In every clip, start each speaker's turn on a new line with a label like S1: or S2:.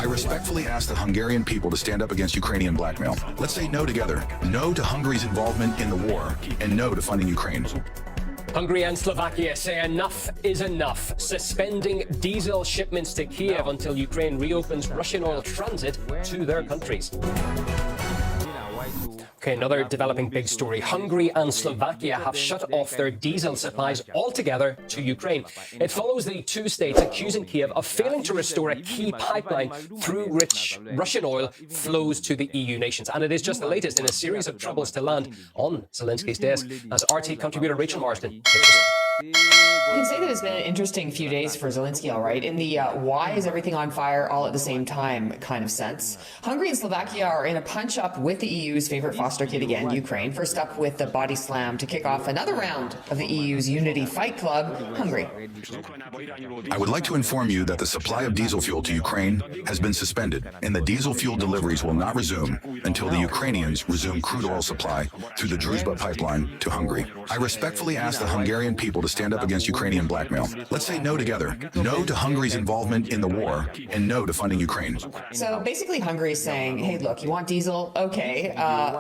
S1: I respectfully ask the Hungarian people to stand up against Ukrainian blackmail. Let's say no together. No to Hungary's involvement in the war, and no to funding Ukraine.
S2: Hungary and Slovakia say enough is enough, suspending diesel shipments to Kyiv until Ukraine reopens Russian oil transit to their countries. Okay, another developing big story. Hungary and Slovakia have shut off their diesel supplies altogether to Ukraine. It follows the two states accusing Kyiv of failing to restore a key pipeline through which Russian oil flows to the EU nations. And it is just the latest in a series of troubles to land on Zelensky's desk, as RT contributor Rachel Marsden takes us.
S3: You can say that it's been an interesting few days for Zelensky, all right, in the why is everything on fire all at the same time kind of sense. Hungary and Slovakia are in a punch-up with the EU's favorite foster kid again, Ukraine, first up with the body slam to kick off another round of the EU's Unity Fight Club, Hungary.
S1: I would like to inform you that the supply of diesel fuel to Ukraine has been suspended, and the diesel fuel deliveries will not resume until the Ukrainians resume crude oil supply through the Druzhba pipeline to Hungary. I respectfully ask the Hungarian people to stand up against Ukrainian blackmail. Let's say no together. No to Hungary's involvement in the war, and no to funding Ukraine.
S3: So basically Hungary is saying, hey, look, you want diesel? Okay,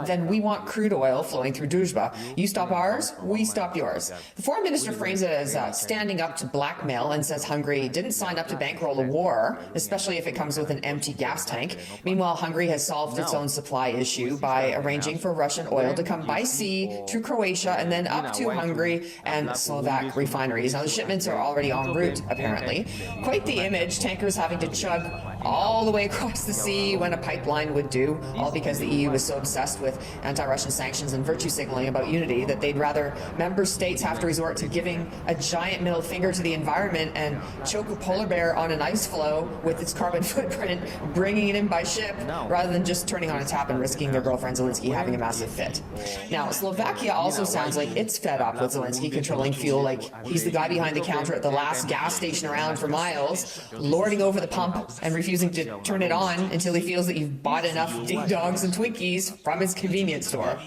S3: then we want crude oil flowing through Druzhba. You stop ours, we stop yours. The foreign minister frames it as standing up to blackmail and says Hungary didn't sign up to bankroll a war, especially if it comes with an empty gas tank. Meanwhile, Hungary has solved its own supply issue by arranging for Russian oil to come by sea through Croatia and then up to Hungary and Slovak refineries. Now, the shipments are already en route, apparently. Quite the image, tankers having to chug all the way across the sea when a pipeline would do, all because the EU is so obsessed with anti-Russian sanctions and virtue signaling about unity that they'd rather member states have to resort to giving a giant middle finger to the environment and choke a polar bear on an ice floe with its carbon footprint, bringing it in by ship, rather than just turning on a tap and risking their girlfriend Zelensky having a massive fit. Now, Slovakia also sounds like it's fed up with Zelensky controlling fuel like he's the guy behind the counter at the last gas station around for miles, lording over the pump and refusing to turn it on until he feels that you've bought enough ding-dongs and Twinkies from his convenience store.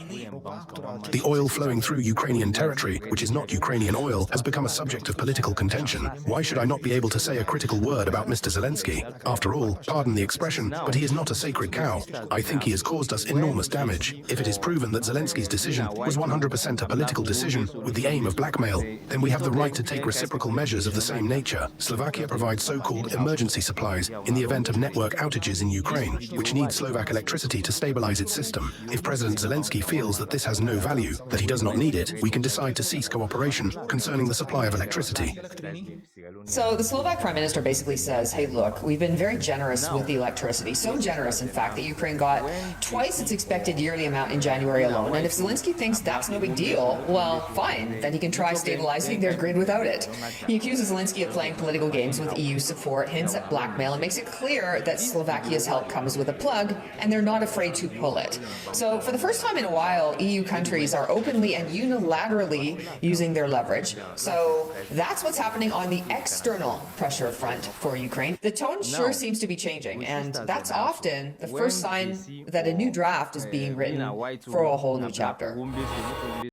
S4: The oil flowing through Ukrainian territory, which is not Ukrainian oil, has become a subject of political contention. Why should I not be able to say a critical word about Mr. Zelensky? After all, pardon the expression, but he is not a sacred cow. I think he has caused us enormous damage. If it is proven that Zelensky's decision was 100% a political decision with the aim of blackmail, then we have the right to take reciprocal measures of the same nature. Slovakia provides so-called emergency supplies in the event of network outages in Ukraine, which need Slovak electricity to stabilize its system. If President Zelensky feels that this has no value, that he does not need it, we can decide to cease cooperation concerning the supply of electricity.
S3: So the Slovak Prime Minister basically says, hey, look, we've been very generous with the electricity. So generous, in fact, that Ukraine got twice its expected yearly amount in January alone. And if Zelensky thinks that's no big deal, well, fine, then he can try stabilizing their grid without it. He accuses Zelensky of playing political games with EU support, hints at blackmail, and makes it clear that Slovakia's help comes with a plug, and they're not afraid to pull it. So for the first time in a while, EU countries are openly and unilaterally using their leverage. So that's what's happening on the external pressure front for Ukraine. The tone sure seems to be changing, and that's often the first sign that a new draft is being written for a whole new chapter.